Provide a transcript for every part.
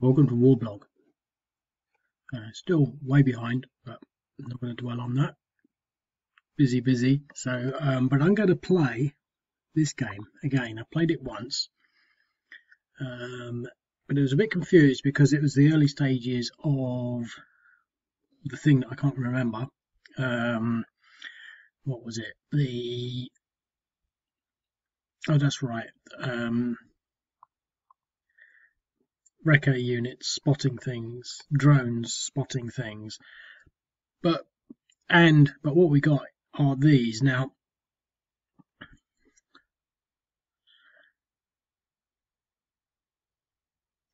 Welcome to Warblog. Still way behind, but I'm not going to dwell on that. Busy. So, but I'm going to play this game again. I played it once, but I was a bit confused because it was the early stages of the thing that I can't remember. What was it? Oh, that's right. Recce units spotting things, drones spotting things, but what we got are these now.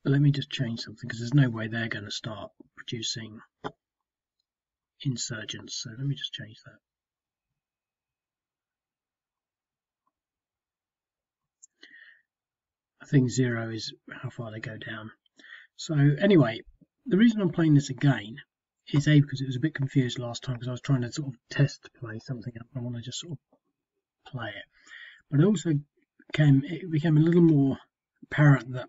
Let me just change something because there's no way they're going to start producing insurgents, so let me just change that. I think 0 is how far they go down. So anyway, the reason I'm playing this again is because it was a bit confused last time because I was trying to sort of test play something up. I want to just sort of play it, but it became a little more apparent that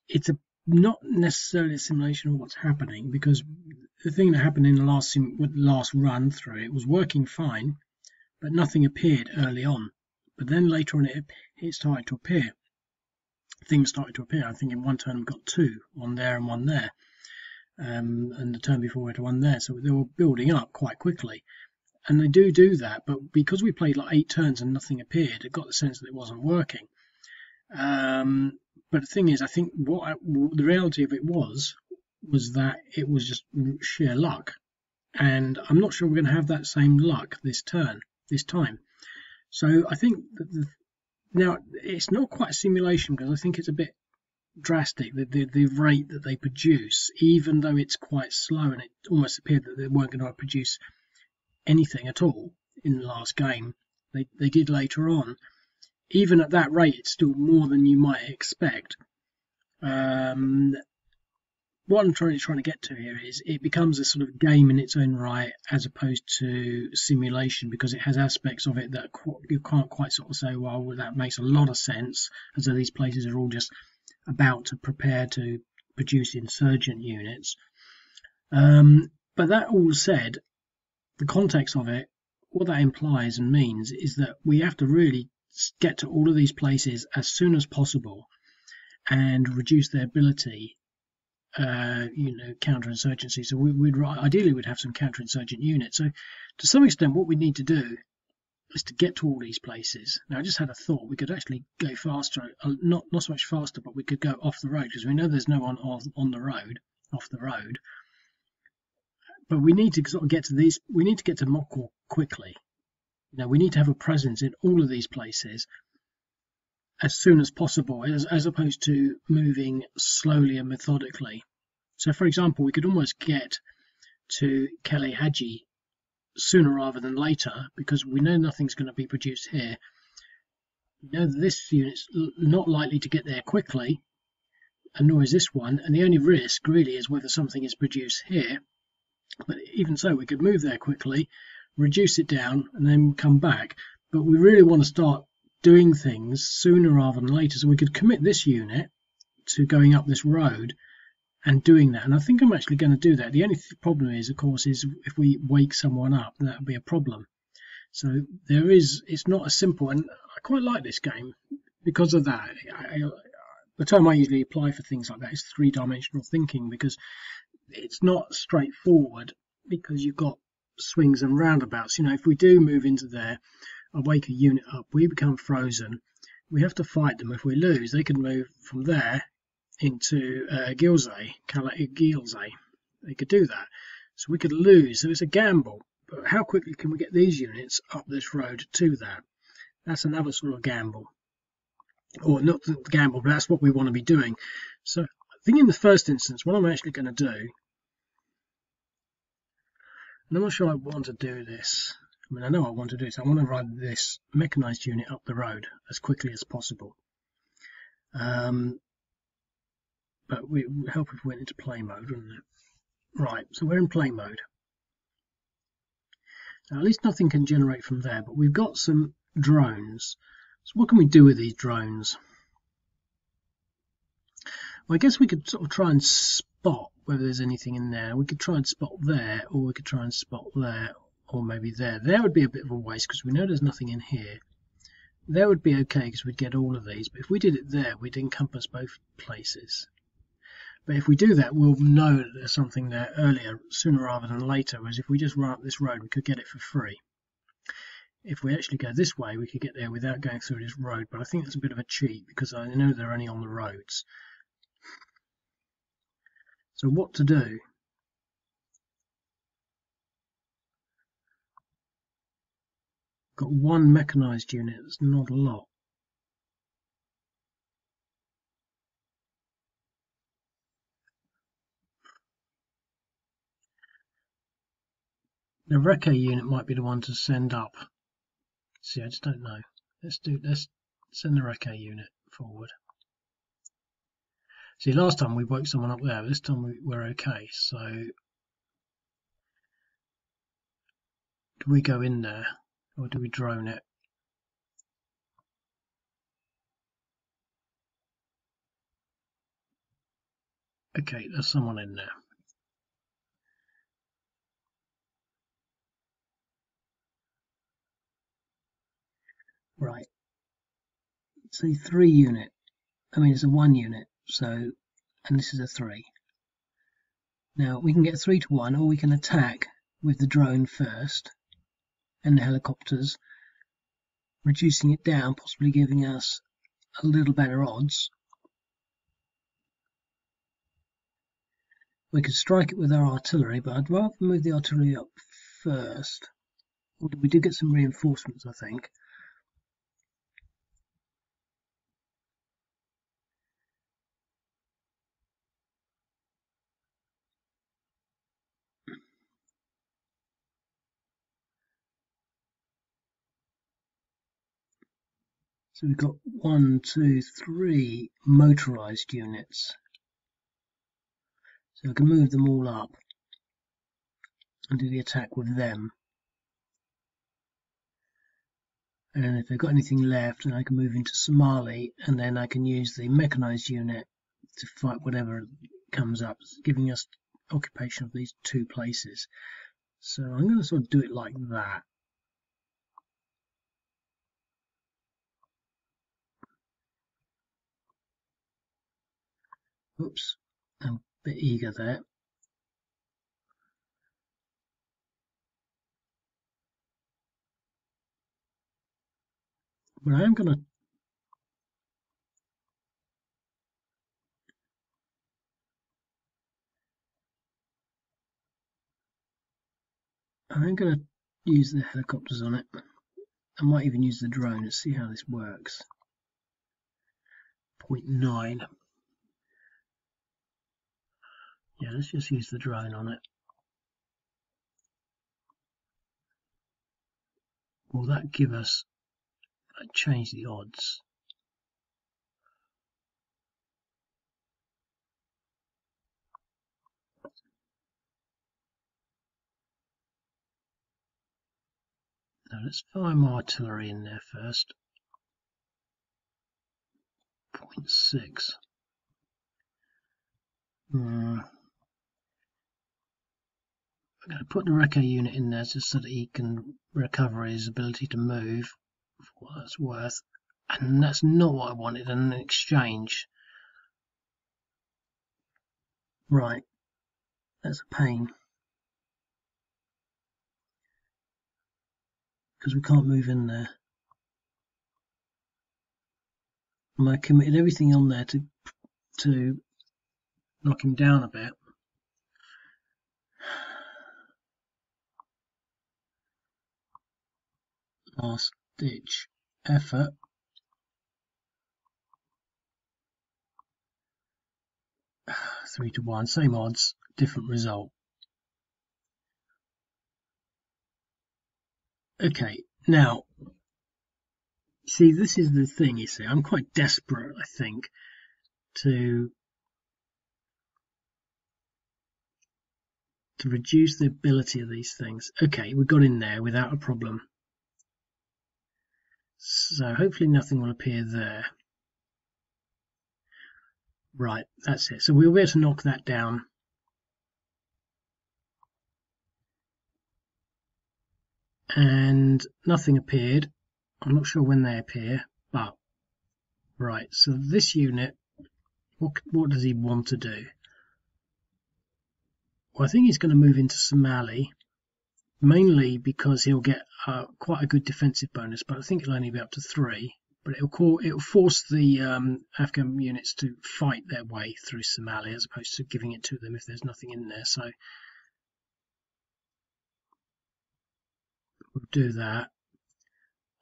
it's not necessarily a simulation of what's happening, because the thing that happened in the last run through, it was working fine, but nothing appeared early on. But then later on, it started to appear. Things started to appear. I think in one turn we got 2, one there and one there, and the turn before we had 1 there. So they were building up quite quickly, and they do that. But because we played like 8 turns and nothing appeared, it got the sense that it wasn't working. But the thing is, I think the reality of it was that it was just sheer luck, and I'm not sure we're going to have that same luck this time. So I think that now it's not quite a simulation, because I think it's a bit drastic, the rate that they produce, even though it's quite slow, and it almost appeared that they weren't going to produce anything at all in the last game. They did later on. Even at that rate, it's still more than you might expect. What I'm trying to get to here is it becomes a sort of game in its own right, as opposed to simulation, because it has aspects of it that you can't quite sort of say, well, that makes a lot of sense, as though these places are all just about to prepare to produce insurgent units. But that all said, the context of it, what that implies and means is that we have to really get to all of these places as soon as possible and reduce their ability, counterinsurgency. So ideally we'd have some counterinsurgent units. So to some extent, what we need to do is to get to all these places. Now, I just had a thought. We could actually go faster, not so much faster, but we could go off the road, because we know there's no one on the road, off the road. But we need to sort of get to these. We need to get to Mokwa quickly. We need to have a presence in all of these places as soon as possible, as opposed to moving slowly and methodically. So, for example, we could almost get to Kele Haji sooner rather than later, because we know nothing's going to be produced here. We know that this unit's not likely to get there quickly, and nor is this one, and the only risk really is whether something is produced here. But even so, we could move there quickly, reduce it down, and then come back. But we really want to start doing things sooner rather than later, so we could commit this unit to going up this road and doing that. And I think I'm actually going to do that. The only problem is, of course, is if we wake someone up, that would be a problem. So it's not as simple, and I quite like this game because of that. The term I usually apply for things like that is 3-dimensional thinking, because it's not straightforward, because you've got swings and roundabouts. If we do move into there, I wake a unit up, we become frozen, we have to fight them. If we lose, they could move from there into Qalat. They could do that, so we could lose. So it's a gamble, but how quickly can we get these units up this road to that? That's another sort of gamble, or not the gamble, but that's what we want to be doing. So I think in the first instance, what I'm actually going to do, and I'm not sure I want to do this. I know I want to do this. I want to ride this mechanized unit up the road as quickly as possible. But it would help if we went into play mode, wouldn't it? Right, so we're in play mode. Now, at least nothing can generate from there, but we've got some drones. So what can we do with these drones? Well, I guess we could sort of try and spot whether there's anything in there. We could try and spot there, or we could try and spot there, or maybe there. There would be a bit of a waste because we know there's nothing in here. There would be okay because we'd get all of these, but if we did it there, we'd encompass both places. But if we do that, we'll know that there's something there earlier, sooner rather than later, whereas if we just run up this road, we could get it for free. If we actually go this way, we could get there without going through this road, but I think that's a bit of a cheat because I know they're only on the roads. So what to do? Got one mechanized unit, that's not a lot. The recce unit might be the one to send up. See, I just don't know. Let's send the recce unit forward. See, last time we woke someone up there, this time we're okay. So, do we go in there or do we drone it? Okay, there's someone in there. Right. It's a 3 unit. I mean, it's a 1 unit. So, and this is a 3. Now, we can get 3 to 1, or we can attack with the drone first and the helicopters, reducing it down, possibly giving us a little better odds. We could strike it with our artillery, but I'd rather move the artillery up first. We do get some reinforcements, I think. So we've got 1, 2, 3 motorized units. So I can move them all up and do the attack with them. And if they've got anything left, then I can move into Somali, and then I can use the mechanized unit to fight whatever comes up, giving us occupation of these 2 places. So I'm going to sort of do it like that. Oops, I'm a bit eager there. But I'm going to use the helicopters on it. I might even use the drone. Let's see how this works. 0.9. Yeah, let's just use the drone on it. Will that give us, change the odds? Now let's fire my artillery in there first. 0.6. I'm going to put the recce unit in there just so that he can recover his ability to move, for what that's worth. And that's not what I wanted in exchange. Right, that's a pain. Because we can't move in there. And I committed everything on there to knock him down a bit. Last ditch effort. Three to 1, same odds, different result. Okay, now, see, this is the thing, you see, I'm quite desperate, I think, to reduce the ability of these things. Okay, we got in there without a problem. So hopefully nothing will appear there. Right, that's it. So we'll be able to knock that down. And nothing appeared. I'm not sure when they appear, but right. So this unit, what does he want to do? Well, I think he's going to move into Somali, mainly because he'll get quite a good defensive bonus, but I think it'll only be up to 3. But it'll force the Afghan units to fight their way through Somali as opposed to giving it to them if there's nothing in there. So we'll do that.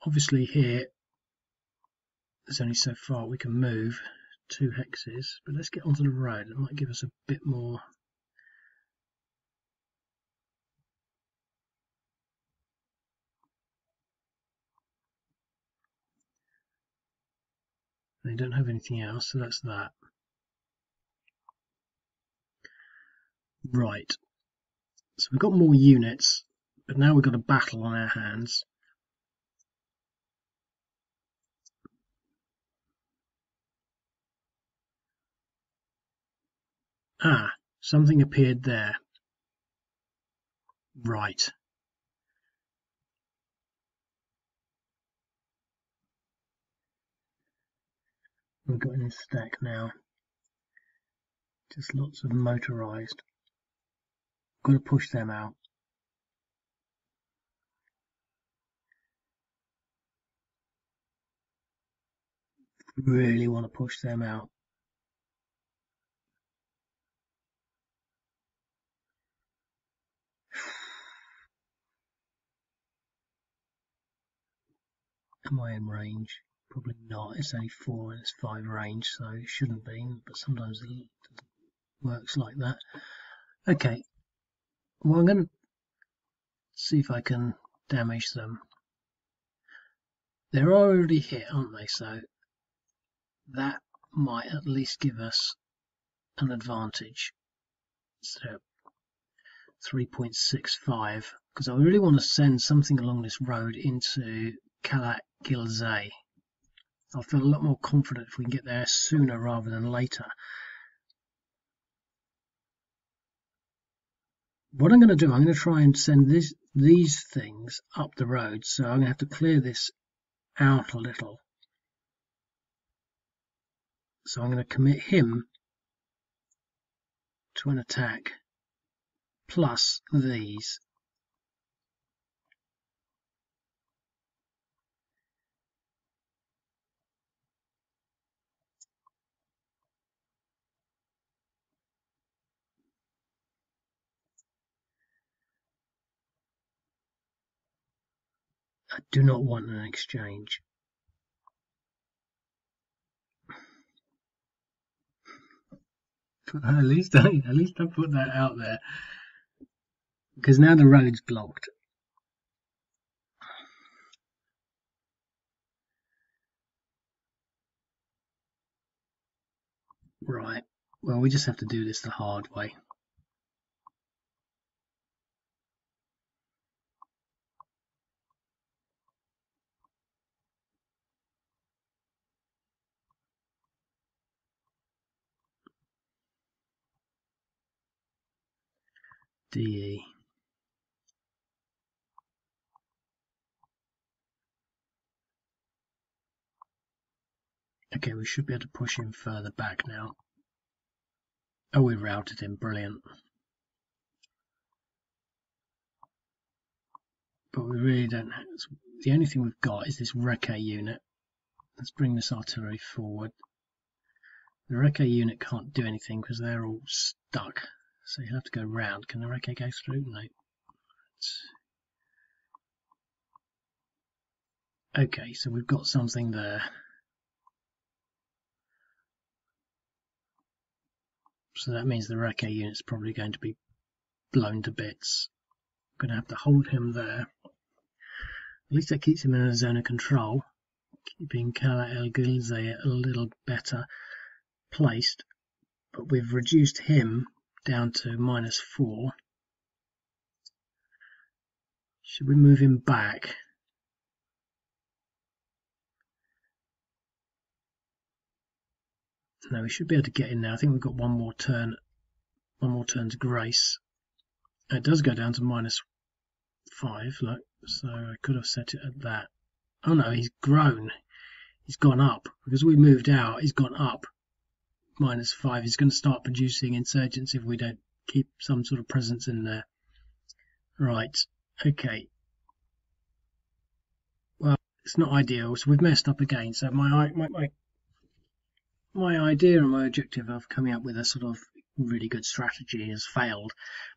Obviously here there's only so far we can move, 2 hexes, but let's get onto the road. It might give us a bit more. They don't have anything else, so that's that. Right, so we've got more units, but now we've got a battle on our hands. Ah, something appeared there. Right. We've got in stack now. Just lots of motorized. Got to push them out. Really want to push them out. Am I in range? Probably not. It's only 4 and it's 5 range, so it shouldn't be, but sometimes it works like that. Okay, well I'm going to see if I can damage them. They're already hit, aren't they? So that might at least give us an advantage. So 3.65, because I really want to send something along this road into Qalat Gilzay. I'll feel a lot more confident if we can get there sooner rather than later. What I'm going to do, I'm going to try and send these things up the road, so I'm going to have to clear this out a little. So I'm going to commit him to an attack plus these. I do not want an exchange. At least I put that out there, because now the road's blocked. Right. Well, we just have to do this the hard way. DE. Okay, we should be able to push him further back now. Oh, we routed him. Brilliant. But we really don't have... The only thing we've got is this recce unit. Let's bring this artillery forward. The recce unit can't do anything because they're all stuck. So you'll have to go round. Can the recce go through? No. Okay, so we've got something there. So that means the recce unit's probably going to be blown to bits. I'm going to have to hold him there. At least that keeps him in a zone of control, keeping Qalat El Ghilzay a little better placed. But we've reduced him down to -4. Should we move him back? Now we should be able to get in there. I think we've got one more turn to grace. It does go down to -5, look, so I could have set it at that. Oh no, he's grown. He's gone up. Because we moved out, he's gone up. -5. He's going to start producing insurgents if we don't keep some sort of presence in there. Right, okay. Well, it's not ideal, so we've messed up again. So my idea and my objective of coming up with a sort of really good strategy has failed,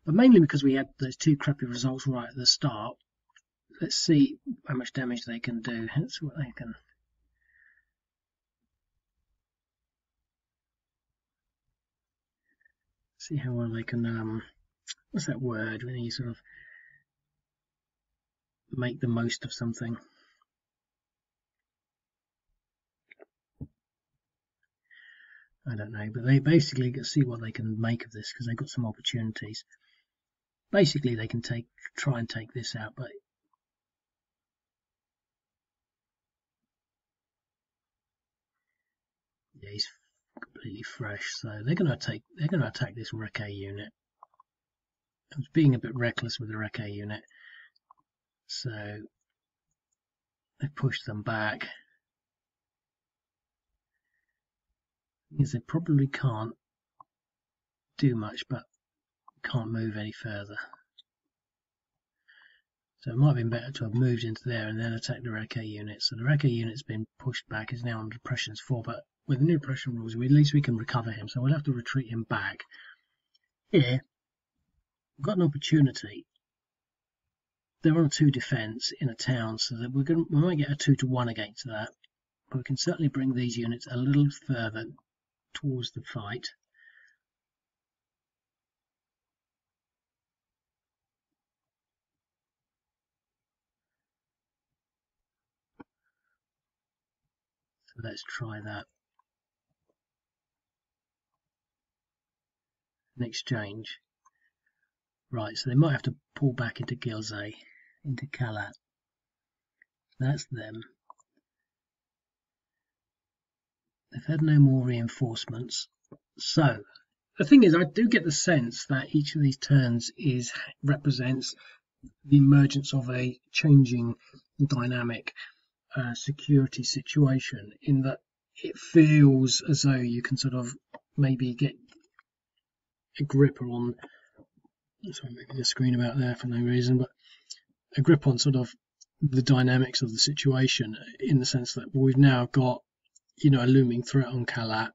but mainly because we had those two crappy results right at the start. Let's see how much damage they can do. Let's see what they can. See how well they can. What's that word when you sort of make the most of something? I don't know, but they basically get to see what they can make of this because they've got some opportunities. Basically, they can try and take this out, but yeah, he's completely fresh. So they're going to attack this recce unit. I was being a bit reckless with the recce unit, so they pushed them back. Means they probably can't do much, but can't move any further. So it might have been better to have moved into there and then attacked the recce unit. So the recce unit's been pushed back, is now under depressions 4, but with the new depression rules, at least we can recover him. So we'll have to retreat him back. Here, we've got an opportunity. They're on 2 defense in a town, so that we might get a 2-to-1 against that. But we can certainly bring these units a little further towards the fight. So let's try that. An exchange. Right, so they might have to pull back into Gilze, into Qalat. That's them. They've had no more reinforcements. So the thing is, I do get the sense that each of these turns represents the emergence of a changing dynamic security situation, in that it feels as though you can sort of maybe get a grip on, sorry, maybe the screen about there for no reason, but a grip on sort of the dynamics of the situation, in the sense that we've now got, a looming threat on Qalat.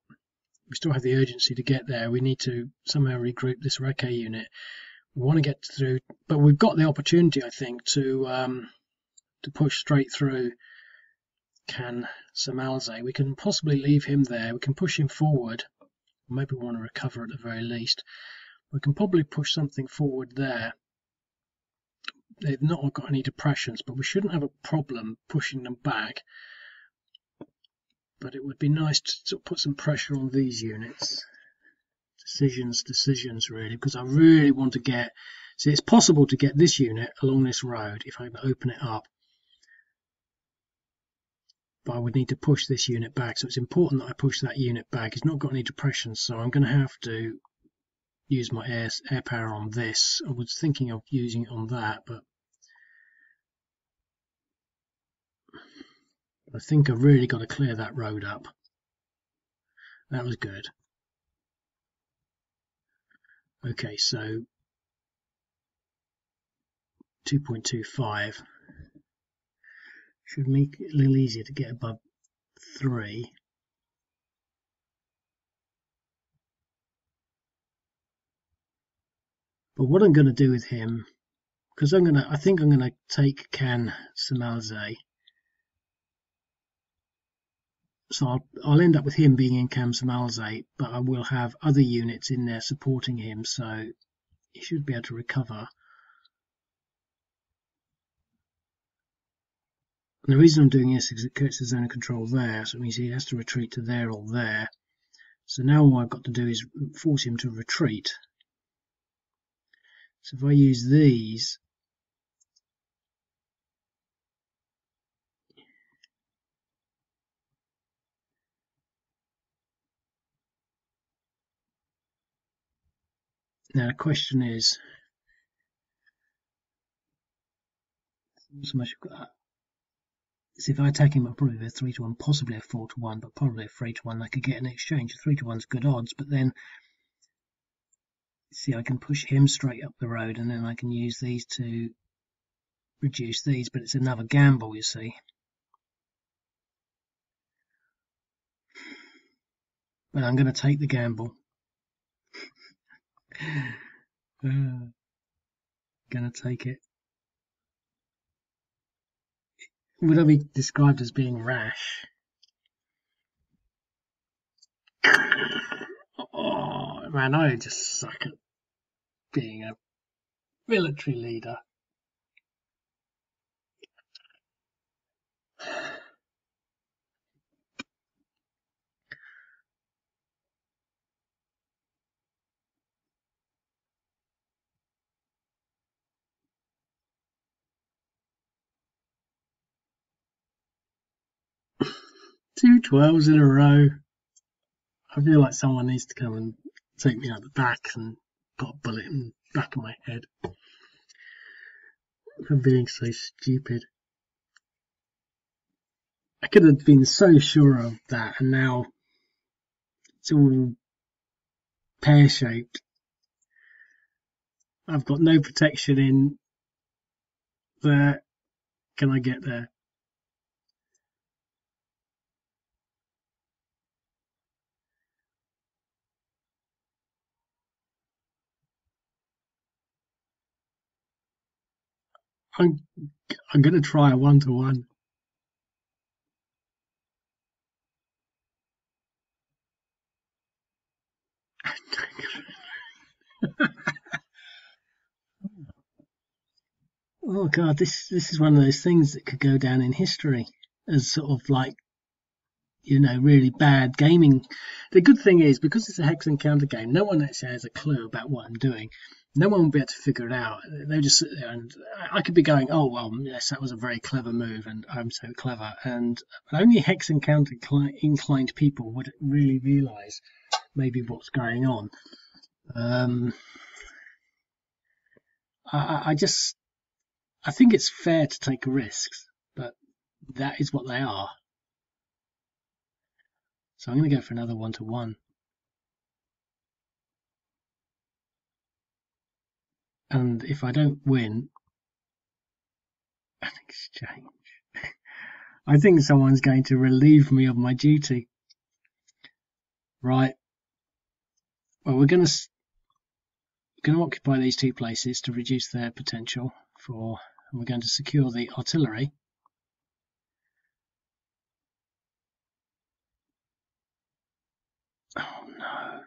We still have the urgency to get there. We need to somehow regroup this recce unit. We want to get through, but we've got the opportunity, I think, to push straight through Samalze. We can possibly leave him there. We can push him forward. Maybe we want to recover at the very least. We can probably push something forward there. They've not got any depressions, but we shouldn't have a problem pushing them back. But it would be nice to sort of put some pressure on these units. Decisions really, because I really want to get... See, it's possible to get this unit along this road if I open it up. But I would need to push this unit back, so it's important that I push that unit back. It's not got any depressions, so I'm going to have to use my air power on this. I was thinking of using it on that, but I think I've really got to clear that road up. That was good. Okay, so 2.25 should make it a little easier to get above 3. But what I'm going to do with him, because I think I'm going to take Samalze. So I'll end up with him being in Samalze, but I will have other units in there supporting him, so he should be able to recover. And the reason I'm doing this is it creates a zone of control there, so it means he has to retreat to there or there. So now all I've got to do is force him to retreat. So if I use these, Now the question is, so much I've got. So if I attack him, I'll probably be a 3-1, possibly a 4-1, but probably a 3-1. I could get an exchange. 3-1's good odds, but then see, I can push him straight up the road, and then I can use these to reduce these. But it's another gamble, you see. But I'm going to take the gamble. Going to take it. Would I be described as being rash? Oh man, I just suck at being a military leader. Two 12s in a row. I feel like someone needs to come and take me out the back and put a bullet in the back of my head for being so stupid. I could have been so sure of that, and now it's all pear-shaped. I've got no protection in there. Can I get there? I'm going to try a 1-1. Oh god, this is one of those things that could go down in history as sort of like, you know, really bad gaming. The good thing is, because it's a hex encounter game, no one actually has a clue about what I'm doing. No one will be able to figure it out. They'll just sit there, and I could be going, oh well, yes, that was a very clever move, and I'm so clever. And only hex encounter inclined people would really realise maybe what's going on. I think it's fair to take risks, but that is what they are. So I'm going to go for another 1-1. And if I don't win an exchange, I think someone's going to relieve me of my duty. Right. Well, we're going to occupy these two places to reduce their potential and we're going to secure the artillery. Oh no.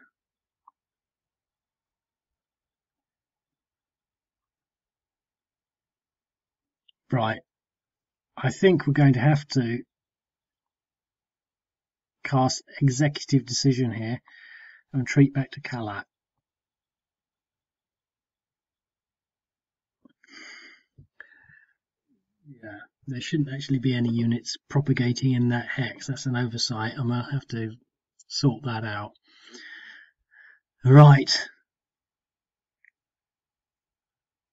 Right. I think we're going to have to cast executive decision here and retreat back to Qalat. Yeah, there shouldn't actually be any units propagating in that hex. That's an oversight. I'm going to have to sort that out. Right.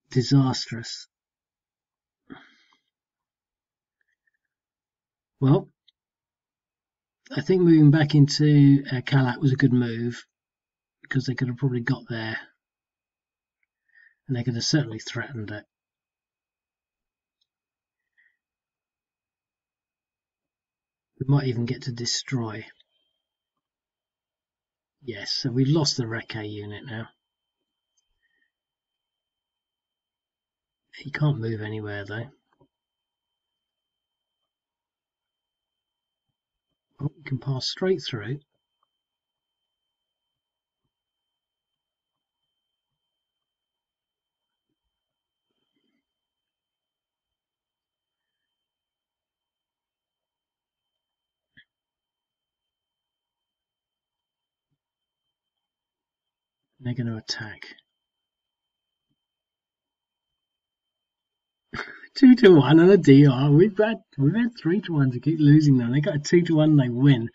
Disastrous. Well, I think moving back into Qalat was a good move, because they could have probably got there, and they could have certainly threatened it. We might even get to destroy. Yes, so we've lost the recce unit now. He can't move anywhere though. Oh, we can pass straight through. They're going to attack. 2-1 and a DR. We've had 3-1 to keep losing them. They got a 2-1 and they win.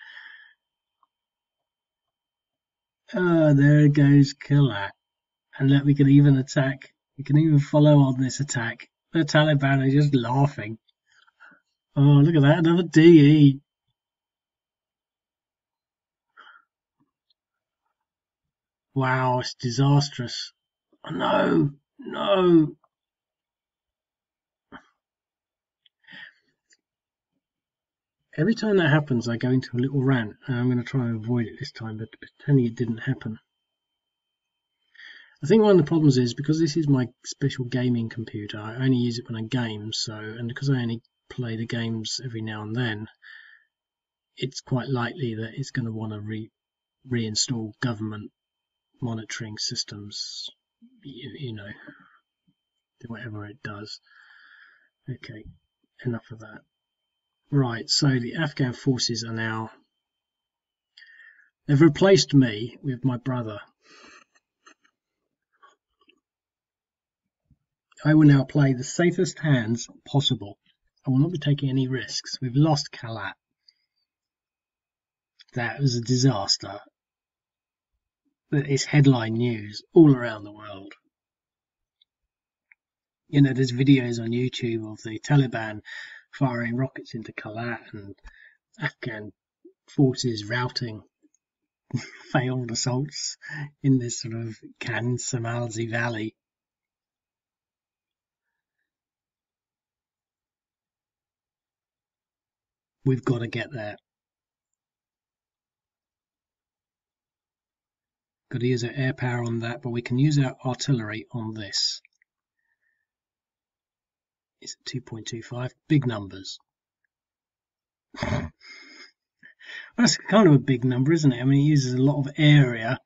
Oh, there goes Qalat. And look, we can even attack. We can even follow on this attack. The Taliban are just laughing. Oh, look at that, another DE. Wow, it's disastrous. Oh, no, no. Every time that happens, I go into a little rant, and I'm going to try and avoid it this time, but pretending it didn't happen. I think one of the problems is because this is my special gaming computer, I only use it when I game, and because I only play the games every now and then, it's quite likely that it's going to want to reinstall government monitoring systems, you know, whatever it does. Okay, enough of that. Right, so the Afghan forces are now, they've replaced me with my brother. I will now play the safest hands possible. I will not be taking any risks. We've lost Qalat. That was a disaster. It's headline news all around the world. You know, there's videos on YouTube of the Taliban firing rockets into Qalat and Afghan forces routing failed assaults in this sort of Samalzi Valley. We've got to get there. Got to use our air power on that, but we can use our artillery on this. It's 2.25, big numbers. That's kind of a big number, isn't it? I mean, it uses a lot of area,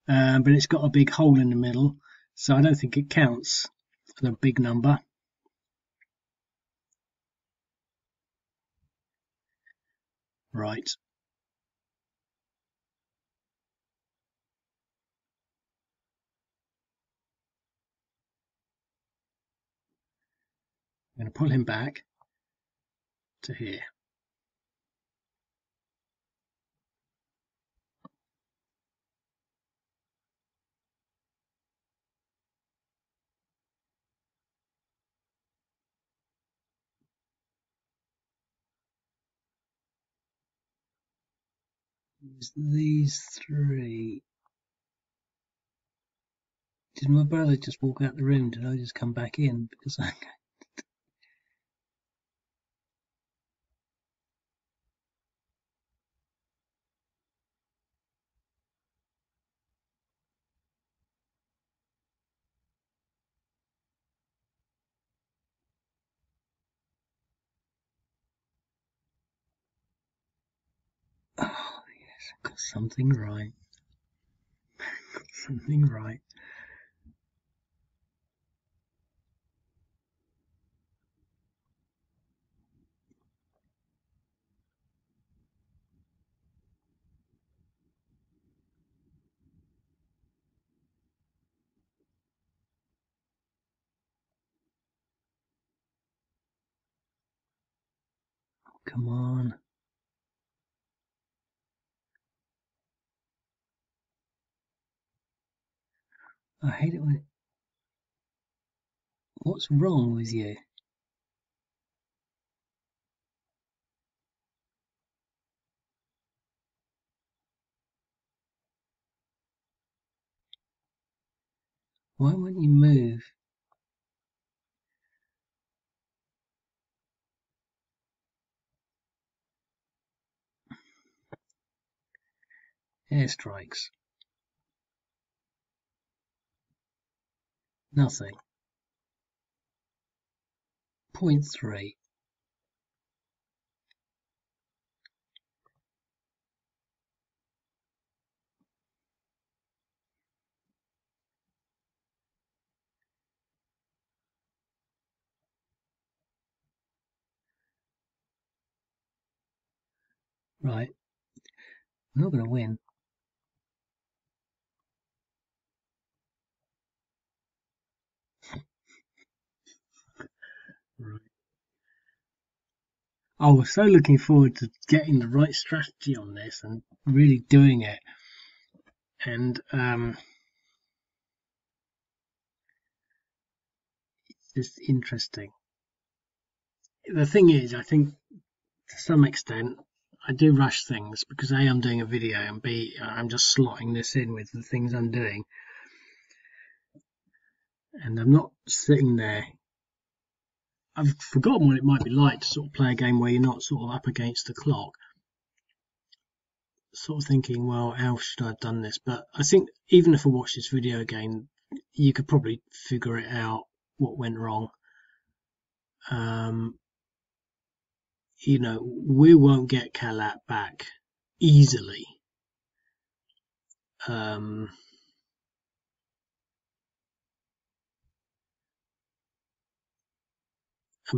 but it's got a big hole in the middle, so I don't think it counts for a big number. Right. I'm going to pull him back to here. Use these three. Did my brother just walk out the room? Did I just come back in? Because I... Oh, yes, I've got something right. Got something right. Come on. I hate it when... What's wrong with you? Why won't you move? Airstrikes. Nothing. 0.3. Right. I'm not going to win. Right. I was so looking forward to getting the right strategy on this and really doing it. And just interesting. The thing is, I think to some extent I do rush things because A, I'm doing a video, and B, I'm just slotting this in with the things I'm doing, and I'm not sitting there. I've forgotten what it might be like to sort of play a game where you're not sort of up against the clock, sort of thinking, well, how should I have done this? But I think even if I watch this video again, you could probably figure it out what went wrong. You know, we won't get Qalat back easily. I'm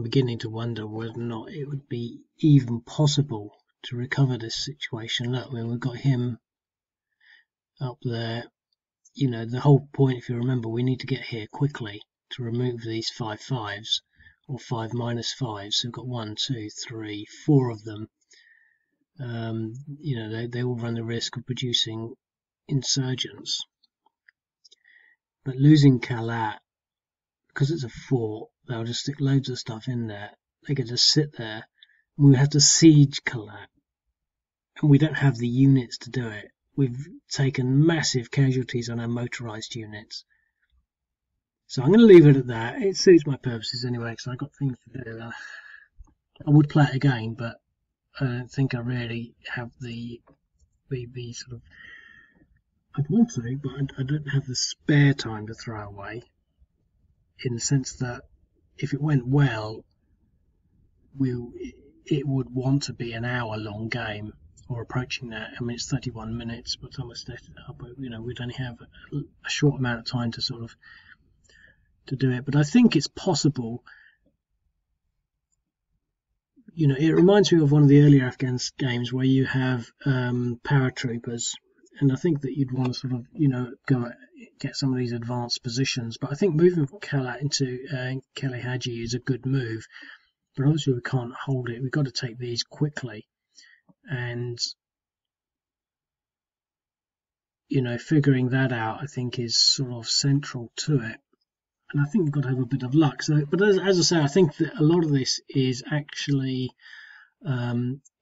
beginning to wonder whether or not it would be even possible to recover this situation. Look, I mean, we've got him up there. You know, the whole point, if you remember, we need to get here quickly to remove these 5/5s or 5-5s. So we've got 1, 2, 3, 4 of them. You know, they all run the risk of producing insurgents. But losing Qalat, because it's a fort, they'll just stick loads of stuff in there. They could just sit there. We have to siege Qalat, and we don't have the units to do it. We've taken massive casualties on our motorised units. So I'm going to leave it at that. It suits my purposes anyway, because I've got things to do. I would play it again, but I don't think I really have the sort of... I'd want to, but I don't have the spare time to throw away, in the sense that if it went well, it would want to be an hour-long game, or approaching that. I mean, it's 31 minutes by the time I set it up. You know, we'd only have a short amount of time to sort of to do it. But I think it's possible. You know, it reminds me of one of the earlier Afghan games where you have paratroopers, and I think that you'd want to sort of, you know, go get some of these advanced positions. But I think moving Qalat into Keli Haji is a good move. But obviously we can't hold it. We've got to take these quickly. And, you know, figuring that out, I think, is sort of central to it. And I think we've got to have a bit of luck. So, but as I say, I think that a lot of this is actually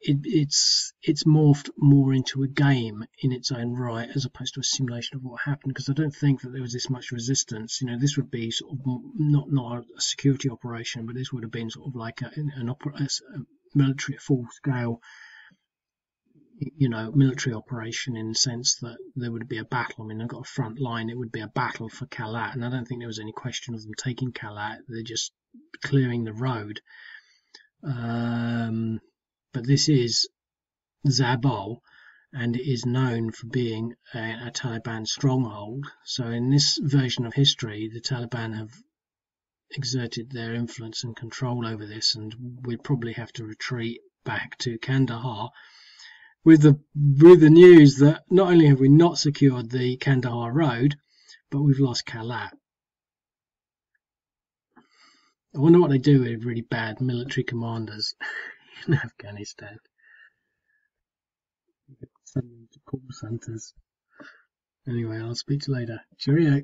it's morphed more into a game in its own right, as opposed to a simulation of what happened. Because I don't think that there was this much resistance. You know, this would be sort of not a security operation, but this would have been sort of like a military full scale. You know, military operation, in the sense that there would be a battle. I mean, they've got a front line. It would be a battle for Qalat, and I don't think there was any question of them taking Qalat. They're just clearing the road. But this is Zabul, and it is known for being a Taliban stronghold. So in this version of history, the Taliban have exerted their influence and control over this, and we'd probably have to retreat back to Kandahar, with the news that not only have we not secured the Kandahar road, but we've lost Qalat. I wonder what they do with really bad military commanders in Afghanistan. Send them to call centres. Anyway, I'll speak to you later. Cheerio.